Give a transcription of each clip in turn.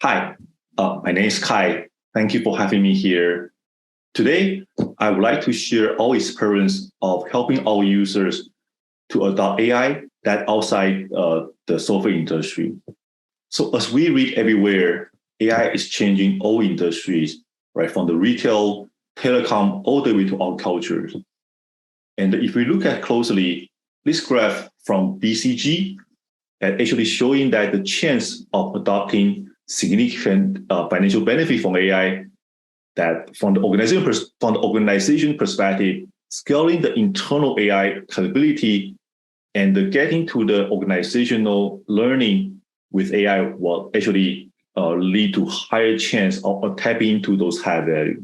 Hi, my name is Kai. Thank you for having me here. Today, I would like to share our experience of helping our users to adopt AI that outside the software industry. So as we read everywhere, AI is changing all industries, right? From the retail, telecom, all the way to agriculture. And if we look at closely, this graph from BCG actually showing that the chance of adopting significant financial benefit from AI, that from the organization perspective, scaling the internal AI capability and getting to the organizational learning with AI will actually lead to higher chance of tapping into those high value.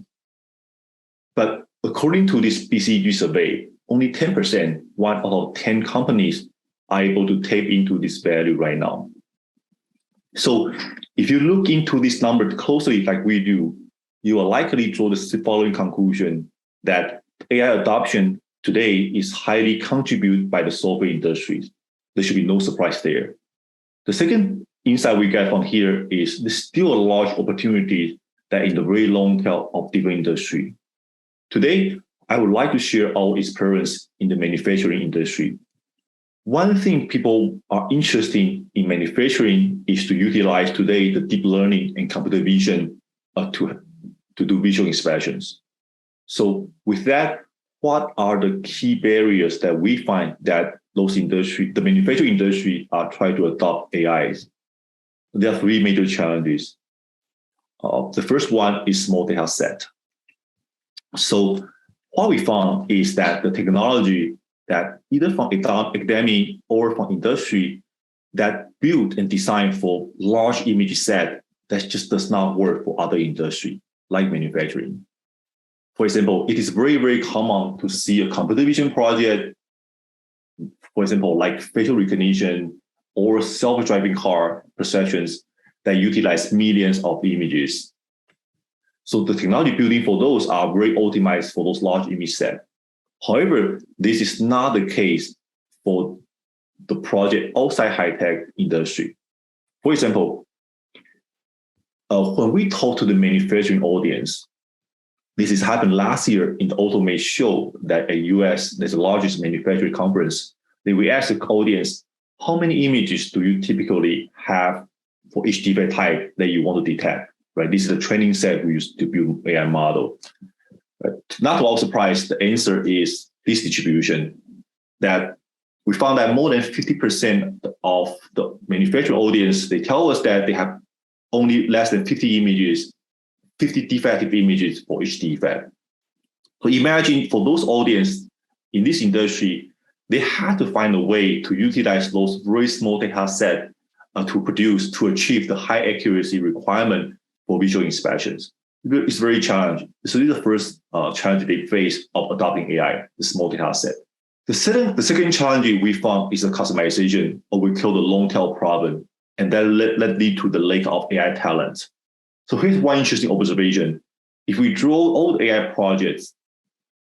But according to this BCG survey, only 10%, 1 out of 10 companies are able to tap into this value right now. So if you look into this number closely like we do, you will likely draw the following conclusion that AI adoption today is highly contributed by the software industries. There should be no surprise there. The second insight we get from here is there's still a large opportunity that in the very long tail of different industry. Today, I would like to share our experience in the manufacturing industry. One thing people are interested in manufacturing is to utilize today the deep learning and computer vision to do visual inspections. So with that, what are the key barriers that we find that the manufacturing industry are trying to adopt AIs? There are 3 major challenges. The first one is small data set. So what we found is that the technology that either from academic or from industry that built and designed for large image set that just does not work for other industry like manufacturing. For example, it is very, very common to see a computer vision project, for example, like facial recognition or self-driving car perceptions that utilize millions of images. So the technology building for those are very optimized for those large image sets. However, this is not the case for the project outside high-tech industry. For example, when we talk to the manufacturing audience, this has happened last year in the Automate show that at US, there's the largest manufacturing conference. Then we asked the audience, how many images do you typically have for each defect type that you want to detect? Right? This is the training set we use to build AI model. Not to our surprise, the answer is this distribution, that we found that more than 50% of the manufacturing audience, they tell us that they have only less than 50 images, 50 defective images for each defect. So imagine for those audience in this industry, they had to find a way to utilize those very small data set to achieve the high accuracy requirement for visual inspections. It's very challenging. So this is the first challenge they face of adopting AI, the small data set. The second challenge we found is the customization, or we call the long tail problem, and that lead to the lack of AI talent. So here's one interesting observation. If we draw all the AI projects,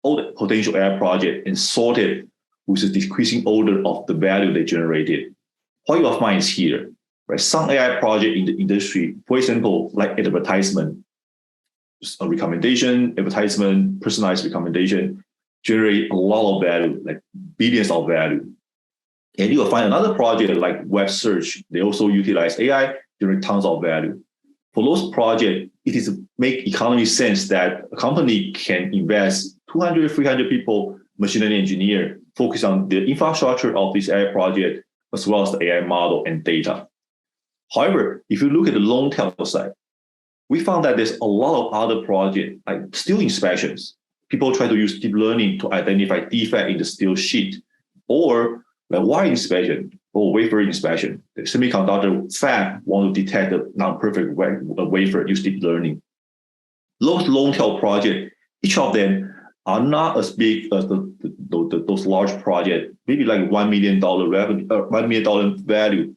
all the potential AI projects, and sort it with a decreasing order of the value they generated, what you will find is here. Right? Some AI project in the industry, for example, like advertisement, a recommendation, advertisement, personalized recommendation, generate a lot of value, like billions of value. And you will find another project like web search. They also utilize AI, generate tons of value. For those projects, it is make economic sense that a company can invest 200, 300 people, machine learning engineer, focus on the infrastructure of this AI project, as well as the AI model and data. However, if you look at the long tail side, we found that there's a lot of other projects, like steel inspections. People try to use deep learning to identify defect in the steel sheet, or like wire inspection or wafer inspection. The semiconductor fab want to detect the non-perfect wafer use deep learning. Those long tail projects, each of them are not as big as those large projects, maybe like $1 million revenue, $1 million value,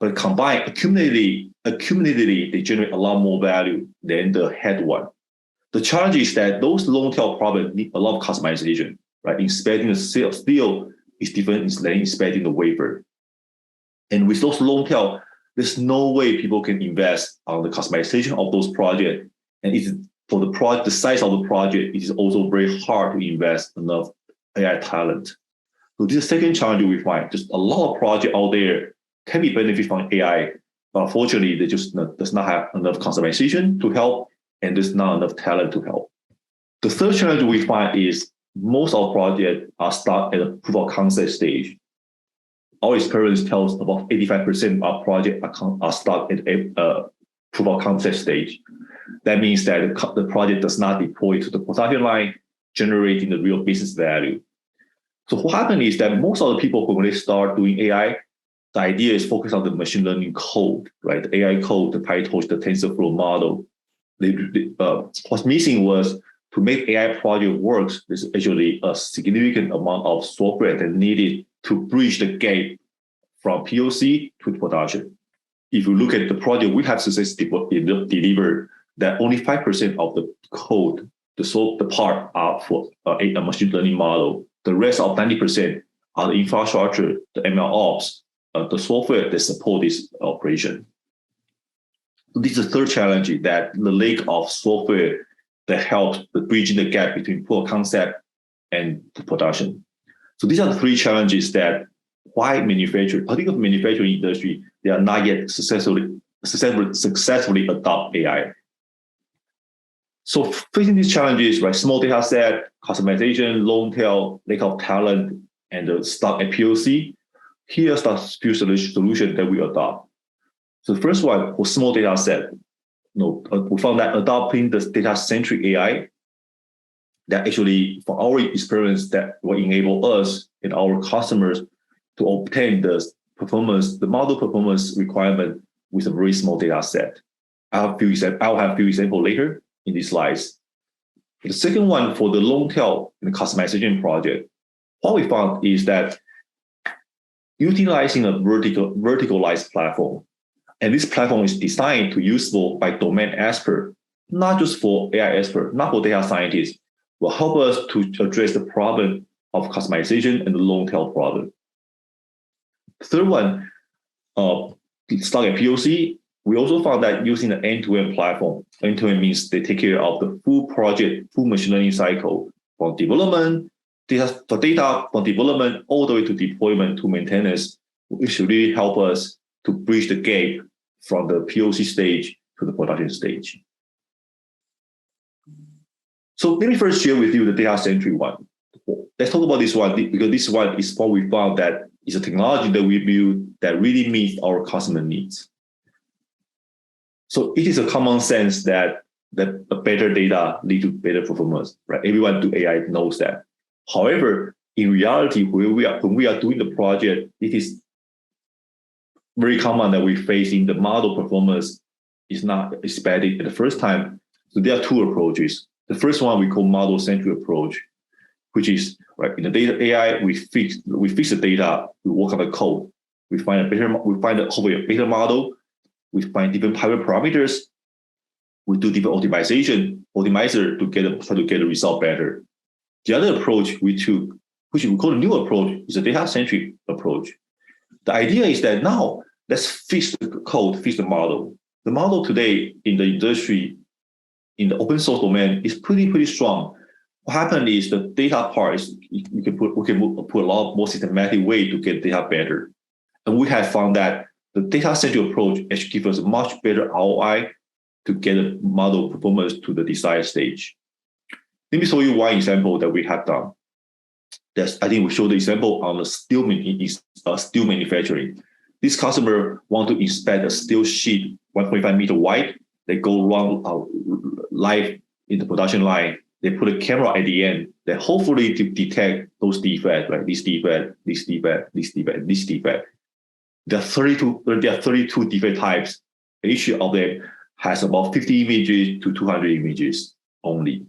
but combined, accumulatively, they generate a lot more value than the head one. The challenge is that those long tail problems need a lot of customization, right? Inspecting the steel is different than inspecting the wafer. And with those long tail, there's no way people can invest on the customization of those projects. And it's, for the size of the project, it is also very hard to invest enough AI talent. So this is the second challenge we find. Just a lot of projects out there can be benefit from AI, but unfortunately, they just does not have enough customization to help, and there's not enough talent to help. The third challenge we find is most of projects are stuck at a proof of concept stage. Our experience tells about 85% of projects are stuck at a proof of concept stage. That means that the project does not deploy to the production line, generating the real business value. So what happens is that most of the people who, when they start doing AI, the idea is focused on the machine learning code, right? The AI code, the PyTorch, the TensorFlow model. What's missing was to make AI project works, there's actually a significant amount of software that needed to bridge the gap from POC to production. If you look at the project we have successfully delivered, that only 5% of the code, the part are for a machine learning model. The rest of 90% are the infrastructure, the ML ops, the software that support this operation. This is the third challenge, that the lack of software that helps bridging the gap between proof of concept and the production. So these are the three challenges that why manufacturers, particularly the manufacturing industry, they are not yet successfully adopt AI. So facing these challenges, right, small data set, customization, long tail, lack of talent, and the stuck at POC, here's the few solutions that we adopt. So the first one, for small data set, we found that adopting the data-centric AI, that actually, for our experience, that will enable us and our customers to obtain the performance, the model performance requirement with a very small data set. I'll have a few examples later in these slides. The second one, for the long tail and customization project, what we found is that utilizing a verticalized platform, and this platform is designed to useful by domain expert, not just for AI expert, not for data scientists, will help us to address the problem of customization and the long tail problem. Third one, stuck at POC, we also found that using an end-to-end platform, end-to-end means they take care of the full project, full machine learning cycle, from development, data from development all the way to deployment to maintenance, which should really help us to bridge the gap from the POC stage to the production stage. So let me first share with you the data-centric one. Let's talk about this one, because this one is what we found that is a technology that we build that really meets our customer needs. So it is a common sense that a better data lead to better performance, right? Everyone do AI knows that. However, in reality, when we are doing the project, it is very common that we're facing the model performance is not expected at the first time. So there are two approaches. The first one we call model-centric approach, which is, right, in the data AI, we fix the data, we work on the code, we find hopefully a better model, we find different private parameters, we do different optimizer to try to get the result better. The other approach we took, which we call a new approach, is a data-centric approach. The idea is that now let's fix the code, fix the model. The model today in the industry, in the open source domain, is pretty strong. What happened is the data part is we can put a lot more systematic way to get data better, and we have found that the data-centric approach actually gives us a much better ROI to get a model performance to the desired stage. Let me show you one example that we have done. I think we showed the example on the steel manufacturing. This customer want to inspect a steel sheet 1.5 meter wide. They go run live in the production line. They put a camera at the end that hopefully to detect those defects, right? This defect, this defect, this defect, this defect. There are 32 defect types. Each of them has about 50 images to 200 images only.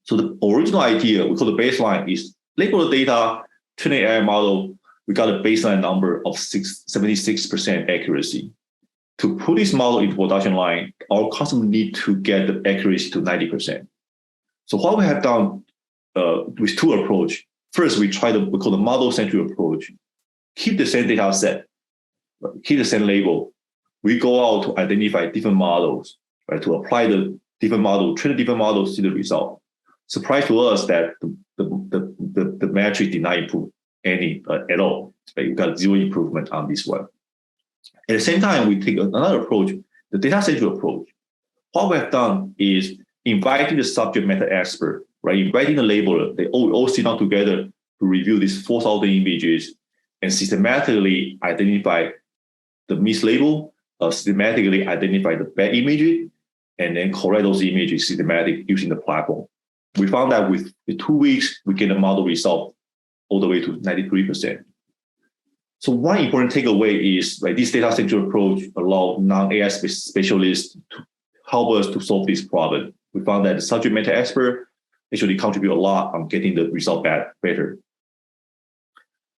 So the original idea, we call the baseline, is label the data, train an AI model. We got a baseline number of 76% accuracy. To put this model into production line, our customer need to get the accuracy to 90%. So what we have done with two approach. First, we call the model-centric approach. Keep the same data set, keep the same label. We go out to identify different models, right? To apply the different model, train the different models to the result. Surprise to us that the metric did not improve any at all. Right? We got zero improvement on this one. At the same time, we take another approach, the data-centric approach. What we have done is inviting the subject matter expert, right? Inviting the labeler. They all sit down together to review these 4,000 images and systematically identify the mislabel, systematically identify the bad images, and then correct those images systematically using the platform. We found that with 2 weeks, we get a model result all the way to 93%. So one important takeaway is like this data-centric approach allows non-AI specialists to help us to solve this problem. We found that the subject matter expert actually contribute a lot on getting the result better.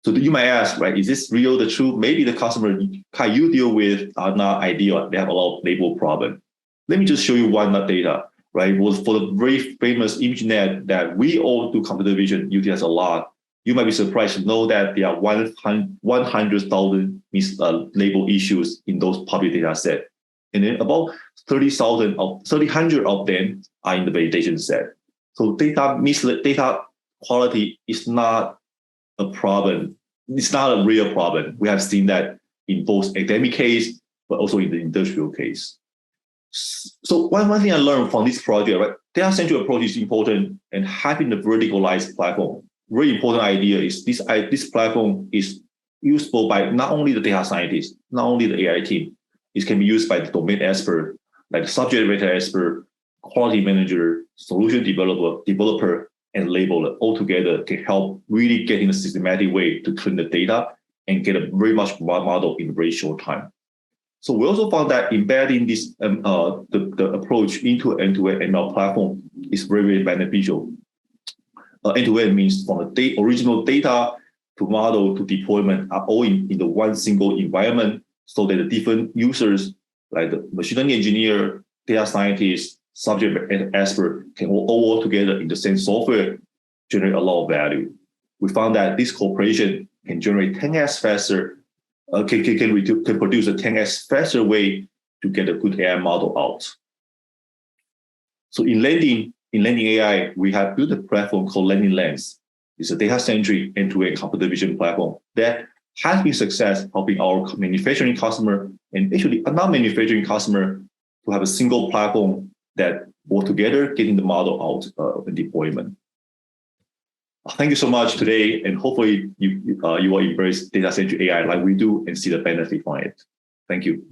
So you might ask, right, is this real, the truth? Maybe the customer you deal with are not ideal. They have a lot of label problem. Let me just show you one data, right? It was for the very famous ImageNet that we all do computer vision utilize a lot. You might be surprised to know that there are 100,000 mislabel issues in those public data set. And then about 300 of them are in the validation set. So data quality is not a problem. It's not a real problem. We have seen that in both academic case, but also in the industrial case. So one thing I learned from this project, right? Data-centric approach is important, and having the verticalized platform. Very important idea is this platform is useful by not only the data scientists, not only the AI team. It can be used by the domain expert, like the subject matter expert, quality manager, solution developer, and labeler. All together can help really get in a systematic way to clean the data and get a very much model in a very short time. So we also found that embedding this the approach into end-to-end ML platform is very, very beneficial. End-to-end means from the original data to model to deployment are all in the one single environment, so that the different users, like the machine learning engineer, data scientist, subject expert, can all work together in the same software, generate a lot of value. We found that this cooperation can generate 10x faster, can produce a 10x faster way to get a good AI model out. So in Landing AI, we have built a platform called Landing Lens. It's a data-centric end-to-end computer vision platform that has been success helping our manufacturing customer and actually a non-manufacturing customer to have a single platform that work together, getting the model out of deployment. Thank you so much today, and hopefully you will embrace data-centric AI like we do and see the benefit from it. Thank you.